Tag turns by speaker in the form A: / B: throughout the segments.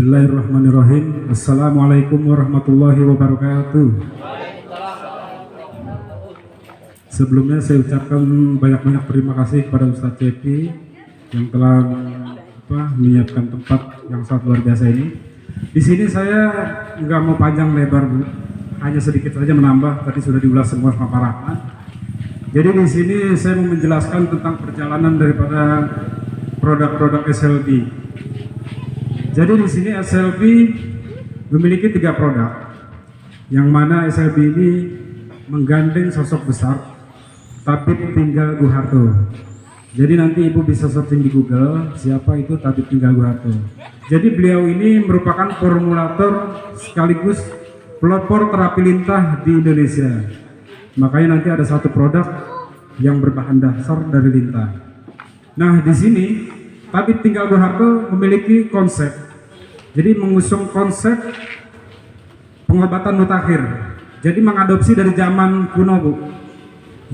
A: Bismillahirrahmanirrahim. Assalamualaikum warahmatullahi wabarakatuh. Sebelumnya saya ucapkan banyak-banyak terima kasih kepada Ustadz Cepi yang telah menyiapkan tempat yang sangat luar biasa ini. Di sini saya nggak mau panjang lebar, Bu. Hanya sedikit saja menambah. Tadi sudah diulas semua sama Pak Rahman. Jadi di sini saya mau menjelaskan tentang perjalanan daripada produk-produk SLB. Jadi di sini SLB memiliki 3 produk, yang mana SLB ini menggandeng sosok besar, Tabib Tinggal Guharto. Jadi nanti Ibu bisa searching di Google siapa itu Tabib Tinggal Guharto. Jadi beliau ini merupakan formulator sekaligus pelopor terapi lintah di Indonesia. Makanya nanti ada satu produk yang berbahan dasar dari lintah. Nah di sini Tabib Tinggal Guharto memiliki konsep, jadi mengusung konsep pengobatan mutakhir. Jadi mengadopsi dari zaman kuno, Bu.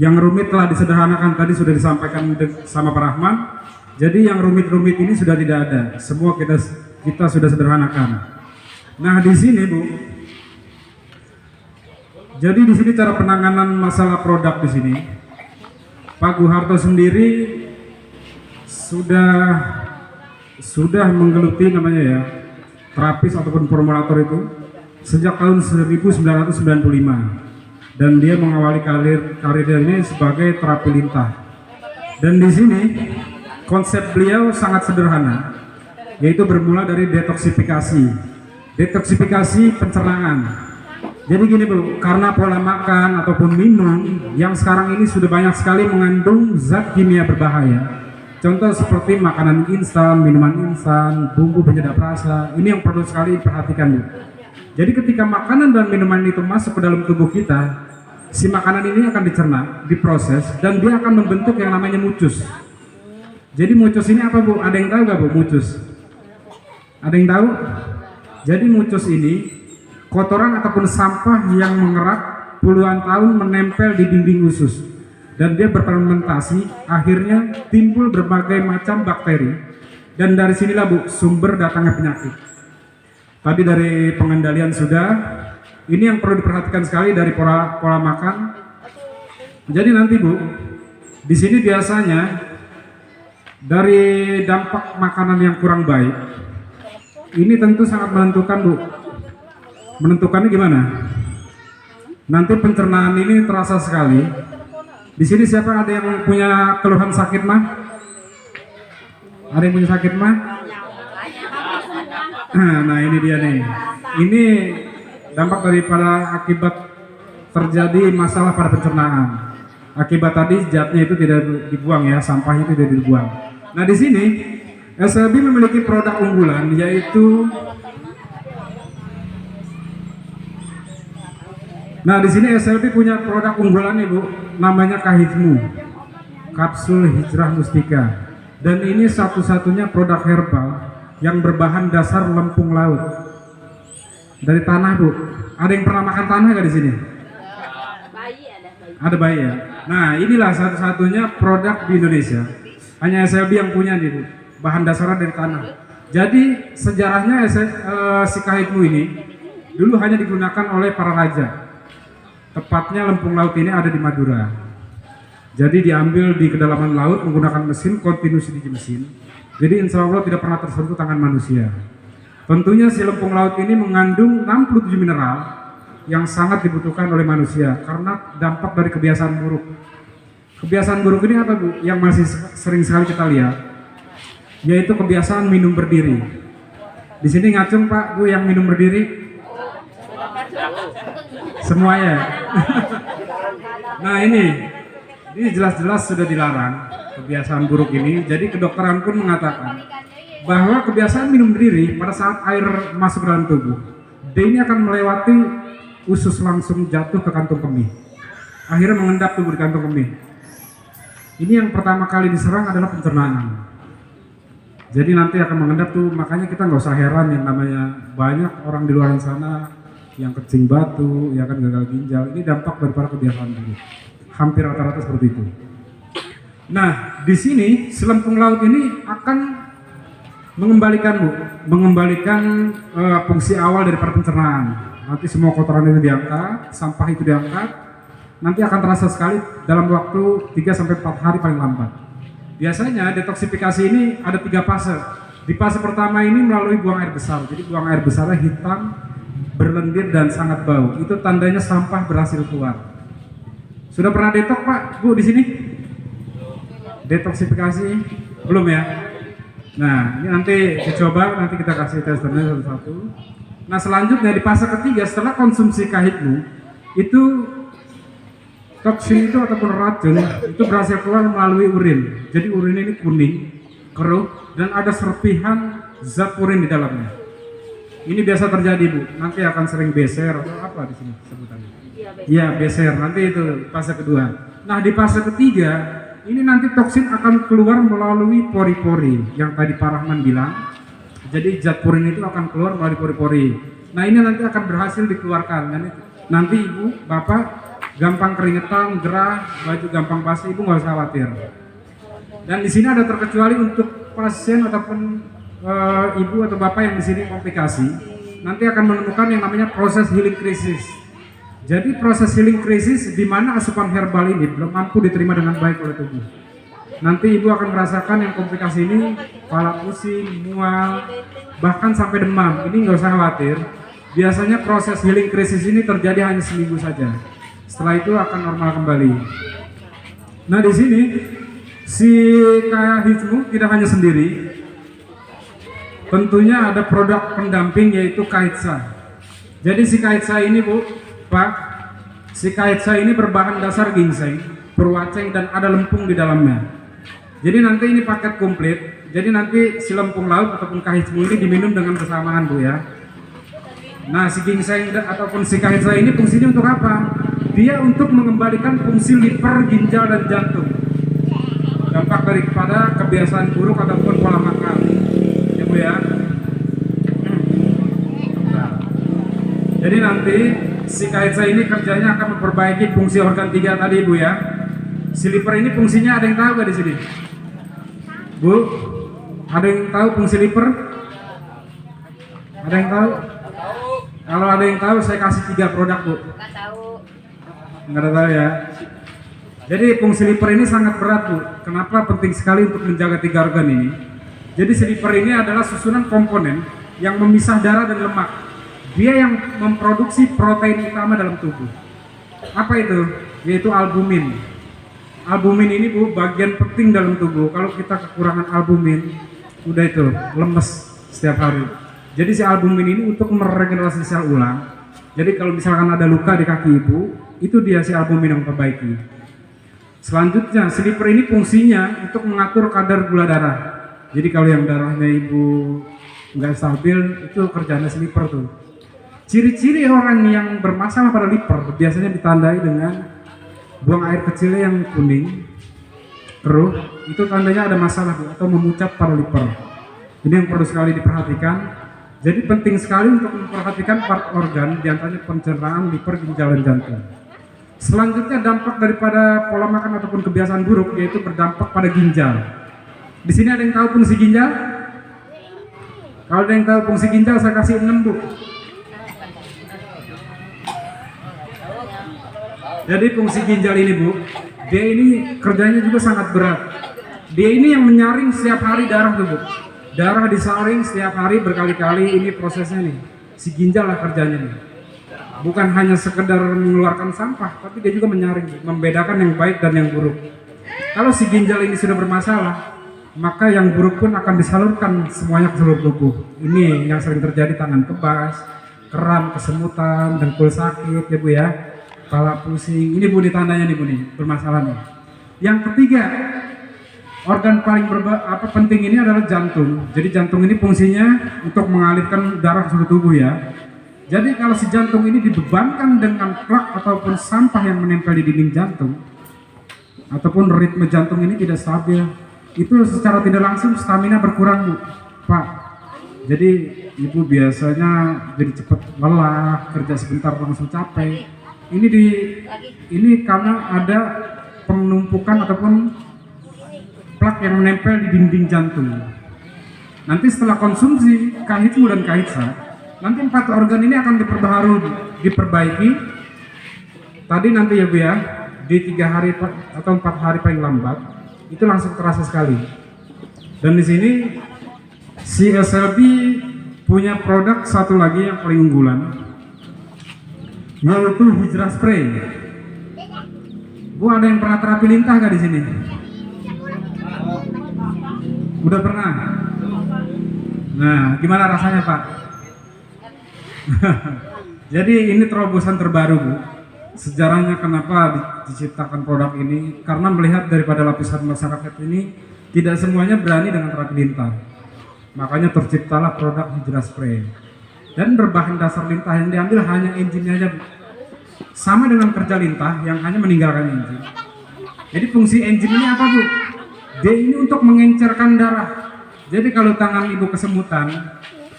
A: Yang rumit telah disederhanakan, tadi sudah disampaikan sama Pak Rahman. Jadi yang rumit-rumit ini sudah tidak ada, semua kita sudah sederhanakan. Nah di sini, Bu. Jadi di sini cara penanganan masalah produk di sini, Pak Guharto sendiri sudah menggeluti namanya ya terapis ataupun formulator itu sejak tahun 1995, dan dia mengawali karirnya ini sebagai terapi lintah. Dan di sini konsep beliau sangat sederhana, yaitu bermula dari detoksifikasi pencernaan. Jadi gini, Bu, karena pola makan ataupun minum yang sekarang ini sudah banyak sekali mengandung zat kimia berbahaya. Contoh seperti makanan instan, minuman instan, bumbu penyedap rasa. Ini yang perlu sekali diperhatikan, Bu. Jadi ketika makanan dan minuman itu masuk ke dalam tubuh kita, si makanan ini akan dicerna, diproses, dan dia akan membentuk yang namanya mucus. Jadi mucus ini apa, Bu? Ada yang tahu nggak, Bu, mucus? Ada yang tahu? Jadi mucus ini kotoran ataupun sampah yang mengerak puluhan tahun menempel di dinding usus. Dan dia berfermentasi, akhirnya timbul berbagai macam bakteri, dan dari sinilah, Bu, sumber datangnya penyakit. Tadi dari pengendalian sudah, ini yang perlu diperhatikan sekali dari pola makan. Jadi nanti, Bu, di sini biasanya dari dampak makanan yang kurang baik, ini tentu sangat menentukan, Bu. Menentukannya gimana? Nanti pencernaan ini terasa sekali. Di sini siapa ada yang punya keluhan sakit mah? Ada yang punya sakit mah? Nah ini dia nih. Ini dampak daripada akibat terjadi masalah pada pencernaan. Akibat tadi zatnya itu tidak dibuang ya, sampahnya itu tidak dibuang. Nah di sini SLB memiliki produk unggulan, yaitu nah di sini SLB punya produk unggulan, Ibu, namanya Kahitmu, kapsul hijrah mustika. Dan ini satu-satunya produk herbal yang berbahan dasar lempung laut dari tanah, Bu. Ada yang pernah makan tanah nggak di sini? Ada bayi ya. Nah inilah satu-satunya produk di Indonesia, hanya SLB yang punya nih, Bu. Bahan dasarnya dari tanah. Jadi sejarahnya si Kahitmu ini dulu hanya digunakan oleh para raja. Tepatnya lempung laut ini ada di Madura. Jadi diambil di kedalaman laut menggunakan mesin kontinus di mesin. Jadi insya Allah tidak pernah tersentuh tangan manusia. Tentunya si lempung laut ini mengandung 67 mineral yang sangat dibutuhkan oleh manusia karena dampak dari kebiasaan buruk. Kebiasaan buruk ini apa, Bu? Yang masih sering sekali kita lihat, yaitu kebiasaan minum berdiri. Di sini ngacung, Pak, Bu, yang minum berdiri. Semuanya. Nah ini jelas-jelas sudah dilarang kebiasaan buruk ini. Jadi kedokteran pun mengatakan bahwa kebiasaan minum berdiri pada saat air masuk dalam tubuh, dia ini akan melewati usus langsung jatuh ke kantung kemih, akhirnya mengendap tubuh di kantung kemih. Ini yang pertama kali diserang adalah pencernaan. Jadi nanti akan mengendap tuh, makanya kita nggak usah heran yang namanya banyak orang di luar sana yang kencing batu, ya kan, gagal ginjal. Ini dampak daripada kebiasaan buruk. Hampir rata-rata seperti itu. Nah, di sini si lempung laut ini akan Mengembalikan Bu, mengembalikan fungsi awal daripada pencernaan. Nanti semua kotoran itu diangkat, sampah itu diangkat, nanti akan terasa sekali dalam waktu 3-4 hari paling lambat. Biasanya detoksifikasi ini ada 3 fase. Di fase pertama ini melalui buang air besar, jadi buang air besarnya hitam, berlendir dan sangat bau. Itu tandanya sampah berhasil keluar. Sudah pernah detok Pak, Bu di sini? Detoksifikasi? Belum ya? Nah, ini nanti dicoba, nanti kita kasih testernya satu-satu. Nah, selanjutnya di fase ketiga setelah konsumsi kahitmu, itu toksin itu ataupun racun itu berhasil keluar melalui urin. Jadi urin ini kuning, keruh, dan ada serpihan zat urin di dalamnya. Ini biasa terjadi Bu, nanti akan sering beser atau apa di sini sebutannya? Iya, beser. Nanti itu fase kedua. Nah, di fase ketiga ini nanti toksin akan keluar melalui pori-pori yang tadi Pak Rahman bilang. Jadi zat purin itu akan keluar melalui pori-pori. Nah, ini nanti akan berhasil dikeluarkan. Nanti Ibu, Bapak gampang keringetan, gerah, baju gampang basah, Ibu nggak usah khawatir. Dan di sini ada terkecuali untuk pasien ataupun Ibu atau Bapak yang di sini komplikasi, nanti akan menemukan yang namanya proses healing krisis. Jadi proses healing krisis di mana asupan herbal ini belum mampu diterima dengan baik oleh tubuh. Nanti Ibu akan merasakan yang komplikasi ini, kepala pusing, mual, bahkan sampai demam. Ini nggak usah khawatir. Biasanya proses healing krisis ini terjadi hanya seminggu saja. Setelah itu akan normal kembali. Nah, di sini si kahitmu tidak hanya sendiri. Tentunya ada produk pendamping yaitu Kahitsa. Jadi si Kahitsa ini Bu, Pak, si Kahitsa ini berbahan dasar ginseng, berwaceng dan ada lempung di dalamnya. Jadi nanti ini paket komplit. Jadi nanti si lempung laut ataupun kahitmu ini diminum dengan bersamaan Bu ya. Nah, si ginseng ataupun si Kahitsa ini fungsinya untuk apa? Dia untuk mengembalikan fungsi liver, ginjal dan jantung. Dampak daripada kebiasaan buruk ataupun pola makan. Ya Bu ya. Nah, jadi nanti si Kahitsa ini kerjanya akan memperbaiki fungsi organ 3 tadi Bu ya. Si liver ini fungsinya ada yang tahu gak di sini? Bu, ada yang tahu fungsi liver? Ada yang tahu? Kalau ada yang tahu saya kasih 3 produk Bu. Nggak tahu. Nggak ada tahu ya. Jadi fungsi liver ini sangat berat Bu. Kenapa penting sekali untuk menjaga 3 organ ini? Jadi si liver ini adalah susunan komponen yang memisah darah dan lemak. Dia yang memproduksi protein utama dalam tubuh. Apa itu? Yaitu albumin. Albumin ini Bu bagian penting dalam tubuh. Kalau kita kekurangan albumin, udah itu lemes setiap hari. Jadi si albumin ini untuk meregenerasi sel ulang. Jadi kalau misalkan ada luka di kaki Ibu, itu dia si albumin yang perbaiki. Selanjutnya, si liver ini fungsinya untuk mengatur kadar gula darah. Jadi kalau yang darahnya Ibu nggak stabil, itu kerjanya si liver tuh. Ciri-ciri orang yang bermasalah pada liver biasanya ditandai dengan buang air kecilnya yang kuning, keruh, itu tandanya ada masalah Bu, atau memucat pada liver. Ini yang perlu sekali diperhatikan. Jadi penting sekali untuk memperhatikan part organ, diantaranya pencernaan, liver, ginjal, dan jantung. Selanjutnya dampak daripada pola makan ataupun kebiasaan buruk yaitu berdampak pada ginjal. Di sini ada yang tahu fungsi ginjal? Kalau ada yang tahu fungsi ginjal saya kasih 6 Bu. Jadi fungsi ginjal ini Bu, dia ini kerjanya juga sangat berat. Dia ini yang menyaring setiap hari darah tuh Bu. Darah disaring setiap hari berkali-kali, ini prosesnya nih. Si ginjal lah kerjanya nih. Bukan hanya sekedar mengeluarkan sampah, tapi dia juga menyaring, membedakan yang baik dan yang buruk. Kalau si ginjal ini sudah bermasalah, maka yang buruk pun akan disalurkan semuanya ke seluruh tubuh. Ini yang sering terjadi, tangan kebas, kram, kesemutan, dengkul sakit ya Bu ya. Kepala pusing, ini Bu tandanya nih Bu nih, bermasalah nih. Yang ketiga, organ paling penting ini adalah jantung. Jadi jantung ini fungsinya untuk mengalirkan darah ke seluruh tubuh ya. Jadi kalau si jantung ini dibebankan dengan plak ataupun sampah yang menempel di dinding jantung, ataupun ritme jantung ini tidak stabil, itu secara tidak langsung stamina berkurang Bu, Pak. Jadi Ibu biasanya jadi cepat lelah, kerja sebentar langsung capek. Ini karena ada penumpukan ataupun plak yang menempel di dinding jantung. Nanti setelah konsumsi kahitmu dan kahitsa, nanti 4 organ ini akan diperbaiki. Tadi nanti ya Bu ya, di 3 hari atau 4 hari paling lambat, itu langsung terasa sekali. Dan di sini si SLB punya produk satu lagi yang paling unggulan, yaitu Hijrah Spray. Bu, ada yang pernah terapi lintah nggak di sini? Udah pernah? Nah, gimana rasanya Pak? Jadi ini terobosan terbaru Bu. Sejarahnya kenapa diciptakan produk ini? Karena melihat daripada lapisan masyarakat ini tidak semuanya berani dengan terapi lintah. Makanya terciptalah produk Hijrah Spray. Dan berbahan dasar lintah yang diambil hanya engine-nya aja Bu. Sama dengan kerja lintah yang hanya meninggalkan engine. Jadi fungsi engine ini apa Bu? Dia ini untuk mengencerkan darah. Jadi kalau tangan ibu kesemutan,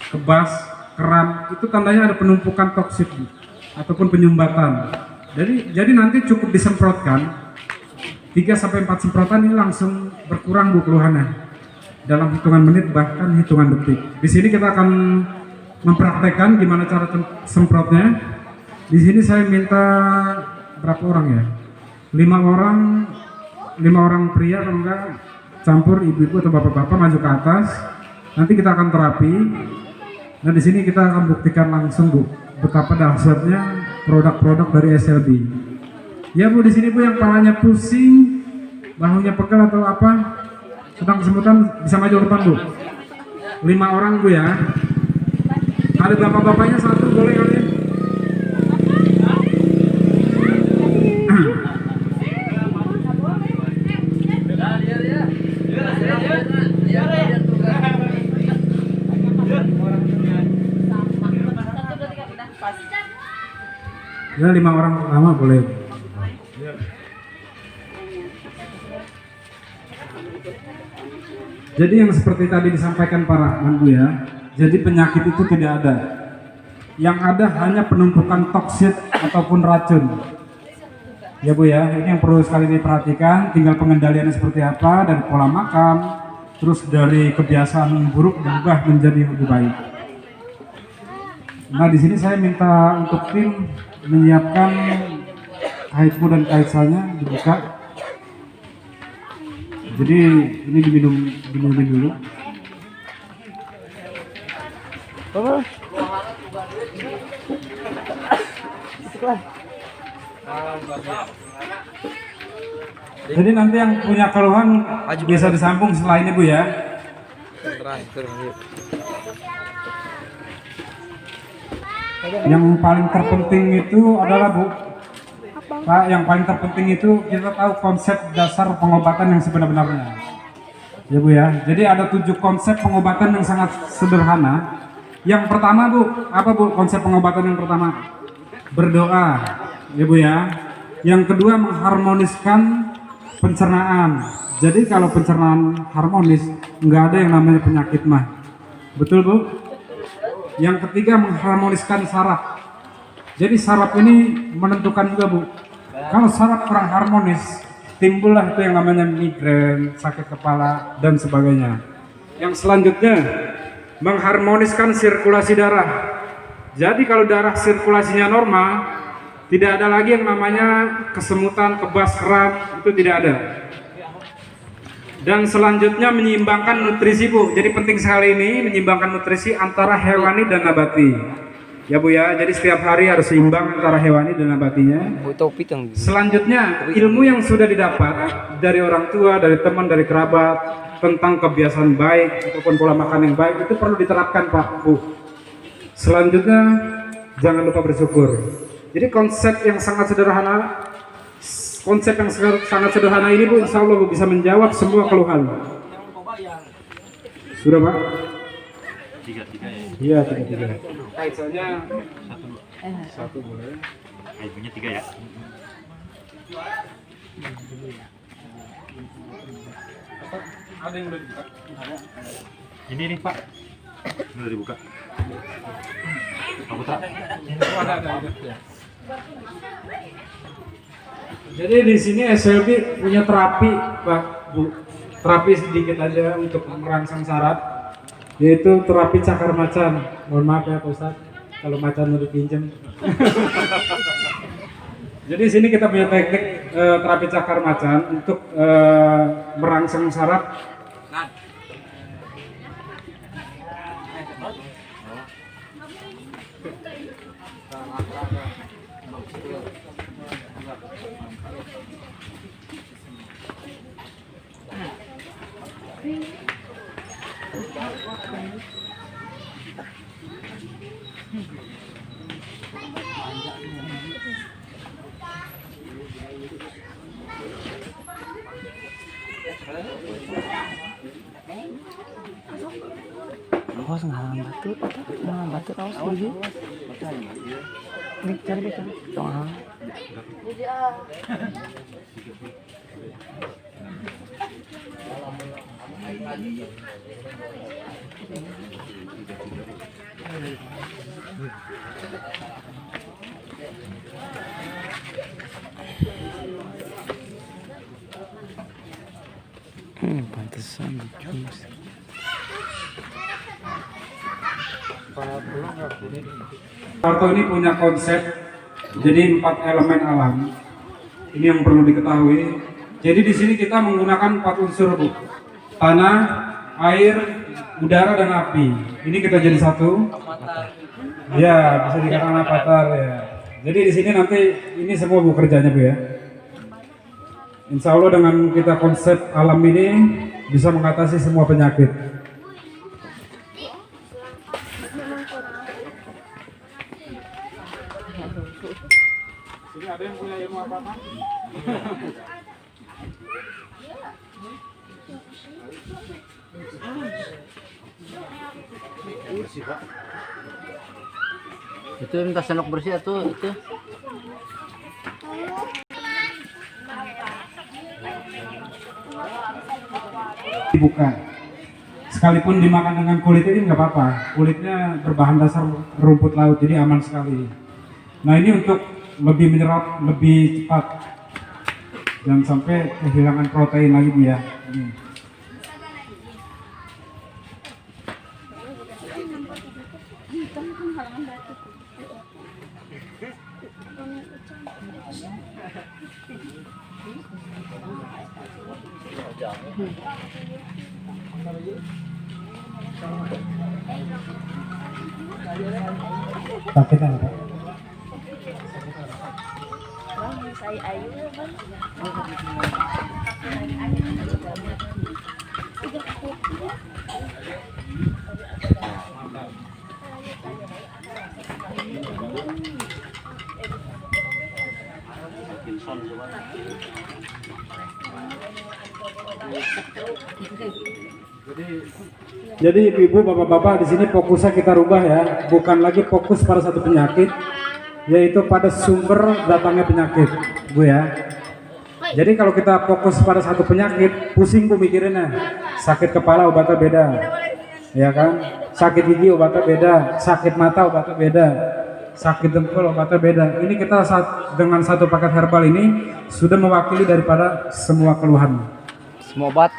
A: kebas, kram, itu tandanya ada penumpukan toksit Bu, ataupun penyumbatan. Jadi nanti cukup disemprotkan 3-4 semprotan, ini langsung berkurang Bu keluhannya dalam hitungan menit, bahkan hitungan detik. Di sini kita akan mempraktekkan gimana cara semprotnya. Di sini saya minta berapa orang ya? 5 orang pria, kalau enggak campur ibu-ibu atau bapak-bapak maju ke atas. Nanti kita akan terapi. Nah di sini kita akan buktikan langsung Bu betapa dahsyatnya produk-produk dari SLB. Ya Bu, di sini Bu yang palanya pusing, bahunya pegal atau apa, sedang kesemutan, bisa maju ke depan Bu. 5 orang Bu ya. Ada bapak-bapaknya 1, boleh kalian? Ya 5 orang pertama boleh. Jadi yang seperti tadi disampaikan Pak Rahman Bu ya, jadi penyakit itu tidak ada. Yang ada hanya penumpukan toksit ataupun racun. Ya Bu ya, ini yang perlu sekali diperhatikan. Tinggal pengendaliannya seperti apa, dari pola makan, terus dari kebiasaan buruk berubah menjadi lebih baik. Nah di sini saya minta untuk tim menyiapkan kahitmu dan kahitsanya dibuka. Jadi ini diminum dulu. Jadi nanti yang punya keluhan bisa disambung setelah ini Bu ya. Yang paling terpenting itu adalah Bu Pak, yang paling terpenting itu kita tahu konsep dasar pengobatan yang sebenar-benarnya. Ya Bu ya. Jadi ada 7 konsep pengobatan yang sangat sederhana. Yang pertama Bu, apa Bu konsep pengobatan yang pertama? Berdoa. Ya Bu ya. Yang kedua mengharmoniskan pencernaan. Jadi kalau pencernaan harmonis, nggak ada yang namanya penyakit mah. Betul Bu? Yang ketiga mengharmoniskan saraf. Jadi saraf ini menentukan juga Bu. Kalau saraf kurang harmonis, timbullah itu yang namanya migrain, sakit kepala dan sebagainya. Yang selanjutnya mengharmoniskan sirkulasi darah. Jadi kalau darah sirkulasinya normal, tidak ada lagi yang namanya kesemutan, kebas, kram, itu tidak ada. Dan selanjutnya menyeimbangkan nutrisi Bu. Jadi penting sekali ini menyeimbangkan nutrisi antara hewani dan nabati. Ya Bu ya, jadi setiap hari harus seimbang antara hewani dan nabatinya. Selanjutnya ilmu yang sudah didapat dari orang tua, dari teman, dari kerabat tentang kebiasaan baik ataupun pola makan yang baik itu perlu diterapkan Pak Bu. Selanjutnya jangan lupa bersyukur. Jadi konsep yang sangat sederhana ini Bu, insya Allah Bu bisa menjawab semua keluhan. Sudah Pak?
B: 3 ya?
A: Iya 3. Kaitsannya 1 boleh.
B: Ibunya 3 ya?
A: Ada yang udah dibuka?
B: Ini nih Pak, ini udah dibuka. Pak Putra?
A: Ada. Jadi di sini SLB punya terapi Pak Bu. Terapi sedikit aja untuk merangsang saraf. yaitu terapi cakar macan. Mohon maaf ya Pak Ustadz kalau macan mau dipinjam. Jadi di sini kita punya teknik terapi cakar macan untuk merangsang saraf.
C: Awas ngalang batu, ngalang batu awas dulu. Ini cari bisa. Doang. Pantesan jus.
A: Karto ini punya konsep, jadi 4 elemen alam. Ini yang perlu diketahui. Jadi di sini kita menggunakan 4 unsur, Bu. Tanah, air, udara, dan api. Ini kita jadi satu. Ya, bisa dikatakan avatar ya. Jadi di sini nanti ini semua Bu kerjanya, Bu ya. Insya Allah dengan kita konsep alam ini bisa mengatasi semua penyakit. Sini ada yang punya ilmu apa-apa?
C: Itu minta sendok bersih atau itu?
A: Dibuka. Sekalipun dimakan dengan kulit ini nggak apa-apa. Kulitnya berbahan dasar rumput laut, jadi aman sekali. Nah ini untuk lebih menyerap, lebih cepat. Jangan sampai kehilangan protein lagi Bu ya. Ini. Sakit apa? Jadi ibu-ibu, bapak-bapak di sini fokusnya kita rubah ya, bukan lagi fokus pada satu penyakit, yaitu pada sumber datangnya penyakit, Bu ya. Jadi kalau kita fokus pada satu penyakit, pusing Bu mikirinnya. Sakit kepala obatnya beda, ya kan? Sakit gigi obatnya beda, sakit mata obatnya beda, sakit dengkul obatnya beda. Ini kita dengan satu paket herbal ini sudah mewakili daripada semua keluhan.
C: Semua obat.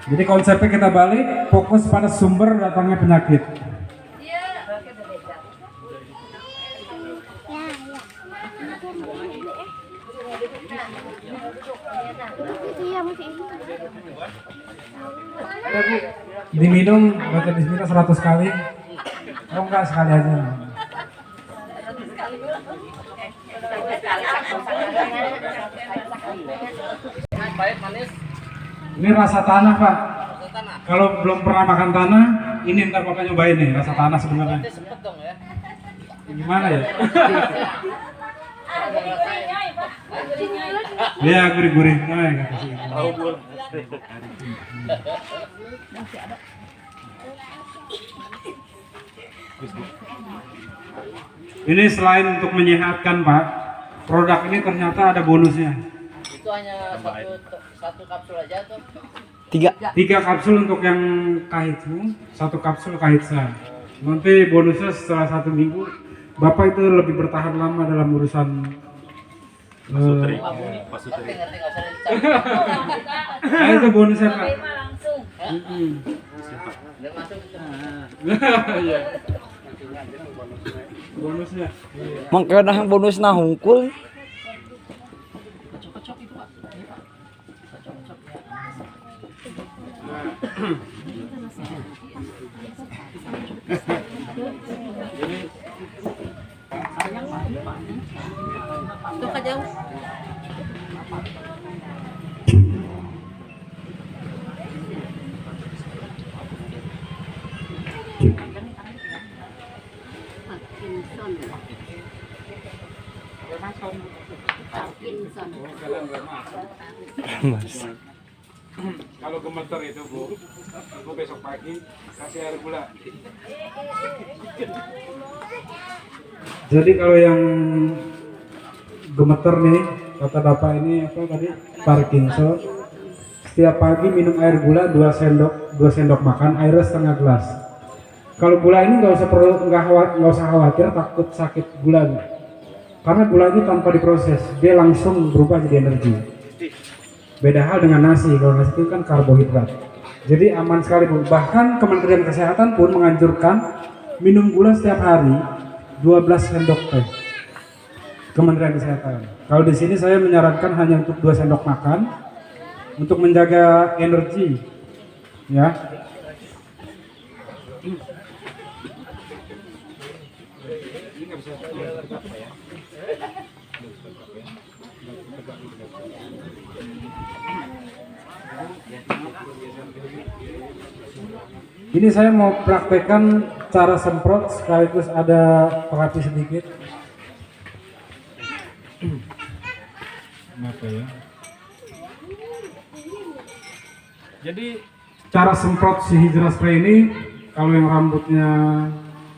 A: Jadi konsepnya kita balik, fokus pada sumber datangnya penyakit. Diminum baca bismillah 100 kali. Oh enggak, sekali aja. Ini rasa tanah Pak. Kalau belum pernah makan tanah, ini ntar Bapak nyobain nih rasa tanah sebenarnya. Gimana ya? Ya gurih-gurih. Ini selain untuk menyehatkan Pak, produk ini ternyata ada bonusnya.
C: Itu hanya satu kapsul aja tuh.
A: 3 kapsul untuk yang kahitsu, 1 kapsul kahitsa. Nanti bonusnya setelah 1 minggu, Bapak itu lebih bertahan lama dalam urusan
B: Pasutri.
A: Nah, itu bonusnya Pak.
D: langsung.
A: Mm-mm. Iya. Bonusnya.
C: Mangkana yang bonus nah hungkul.
D: Tuh ka jauh. Parkinson. Parkinson.
A: Kalau gemeter itu Bu besok pagi kasih air gula. Jadi kalau yang gemeter nih, kata bapak ini apa tadi, Parkinson, setiap pagi minum air gula 2 sendok makan, airnya setengah gelas. Kalau gula ini nggak usah khawatir takut sakit gula, Bu. Karena gula ini tanpa diproses, dia langsung berubah jadi energi. Beda hal dengan nasi, kalau nasi itu kan karbohidrat. Jadi aman sekali, Bu. Bahkan Kementerian Kesehatan pun menganjurkan minum gula setiap hari 12 sendok teh. Kementerian Kesehatan. Kalau di sini saya menyarankan hanya untuk 2 sendok makan untuk menjaga energi, ya. Ini saya mau praktekkan cara semprot sekaligus ada terapi sedikit. Kenapa ya? Jadi cara semprot si hijrah spray ini, kalau yang rambutnya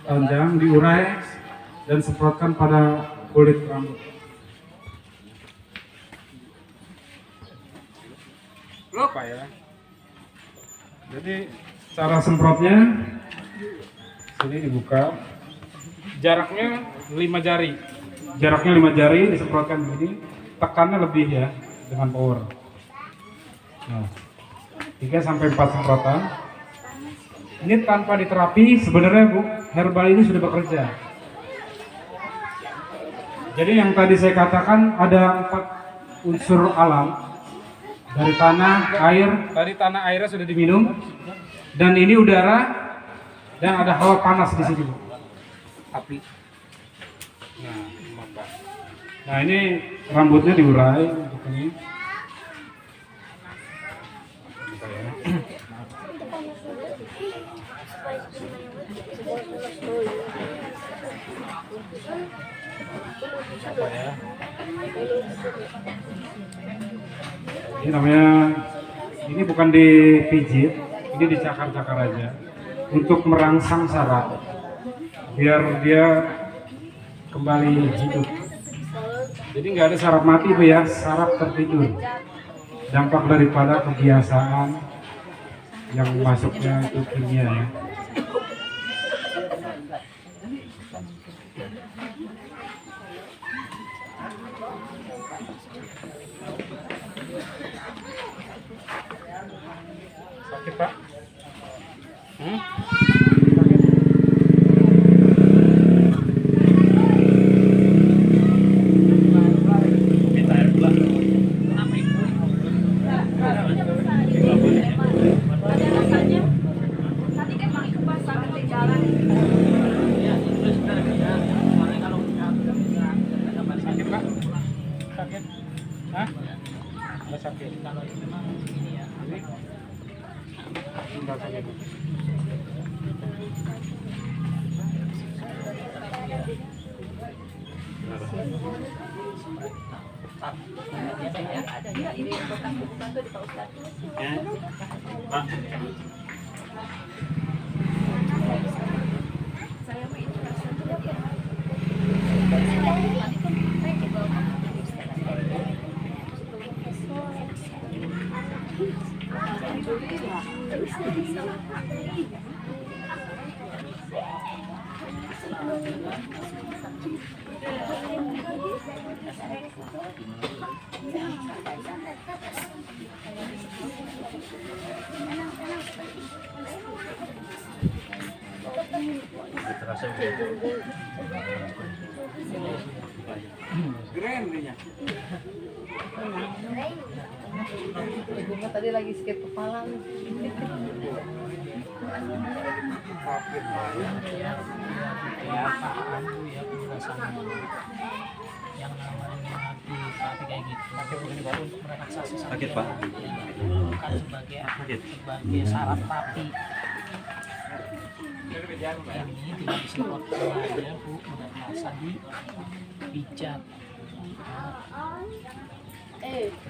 A: panjang diurai dan semprotkan pada kulit rambut. Apa ya? Jadi cara semprotnya sini dibuka, jaraknya 5 jari. Jaraknya 5 jari disemprotkan begini, tekannya lebih ya dengan power. Nah, 3 sampai 4 semprotan. Ini tanpa diterapi sebenarnya, Bu, herbal ini sudah bekerja. Jadi yang tadi saya katakan ada 4 unsur alam. Dari tanah, air, tadi tanah airnya sudah diminum, dan ini udara, dan ada hawa panas di sini, Bu. Api. Nah, ini rambutnya diurai untuk ini. Apa ya? Ini namanya, ini bukan dipijit, ini dicakar-cakar aja untuk merangsang saraf biar dia kembali hidup. Jadi nggak ada saraf mati, Bu, ya, saraf tertidur. Dampak daripada kebiasaan yang masuknya itu kimia, ya. Sakit, Pak?
B: Minta air gula.
D: Ada rasanya. Tadi kan mau ke pasar di jalan.
A: Sakit, Pak? Sakit? Hah? Nggak sakit? Ini? Nggak sakit.
D: Ada ini bantu di Pak Ustadz.
B: Pak.
D: Saya mau itu Ibu mah tadi lagi sakit kepala.
C: Yang namanya tapi kayak gitu untuk merelaksasi
B: Sakit, Pak?
C: bukan sebagai syarat terapi ini tidak disemprot aja Bu, udah biasa dipijat.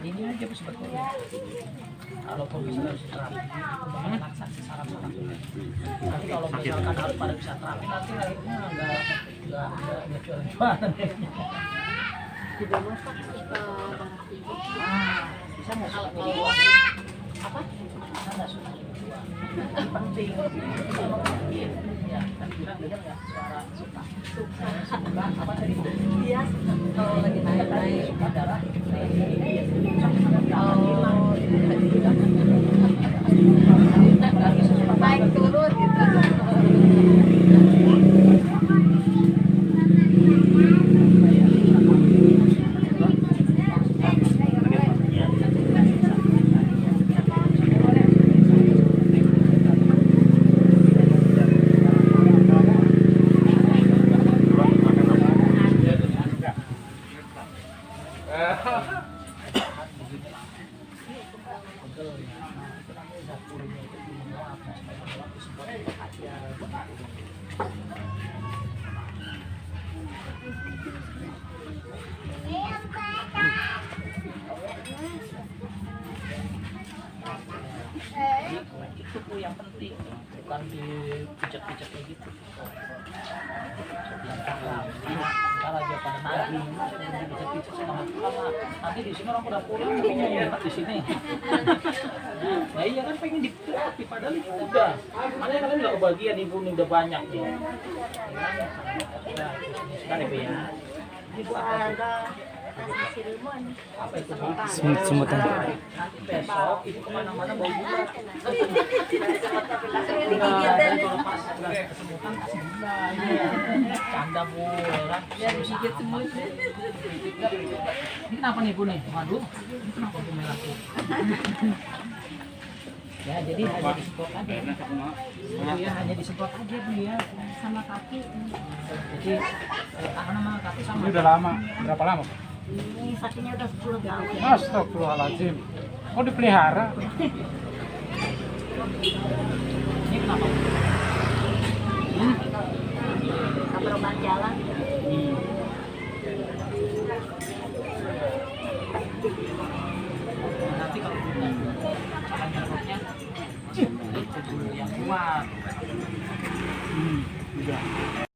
C: Ini aja Bu sebetulnya. Kalaupun misalnya harus terapi itu relaksasi syarat-syarat ini. Tapi kalau misalkan harus pada bisa terapi nanti akhirnya nggak jualan-jualan.
D: Tidak masak darah tinggi.
C: Bisa nggak suka
D: Apa?
C: bisa nggak suka penting ya kan bilang dengar nggak suara suka apa tadi Bu?
D: Iya. Kalau lagi naik-naik.
C: Suka darah
D: Naik turun gitu.
C: itu Bu yang penting bukan dipijat-pijat kayak gitu. Kalau aja pada nagih dipijat-pijat sama lama nanti di sini orang udah pulang pengen di sini. Nah iya kan pengen diterapi padahal itu udah mana kalian nggak kebagian ibu ini udah banyak nih. Sekali Bu ya. Ini Bu apa Bu? Apa itu Bu?
E: Semutan.
C: Nanti besok ibu kemana-mana bawa gula. Kesemutan kasih gula. Canda Bu, kan?
D: Biar digigit semut.
C: Ini kenapa nih Bu nih? Waduh, ini kenapa Bu merah Bu? Ya jadi hanya disemprot aja. Ya hanya disemprot aja Bu ya.
D: Sama kaki.
C: Jadi tangan sama kaki sama.
A: Ini udah lama, berapa lama?
D: Ini sakinya udah 10 tahun.
A: Astagfirullahaladzim. Kok dipelihara?
C: Ini kenapa Bu?
D: Nggak berobat jalan.
C: Nanti kalau bulan caranya itu dulu yang kuat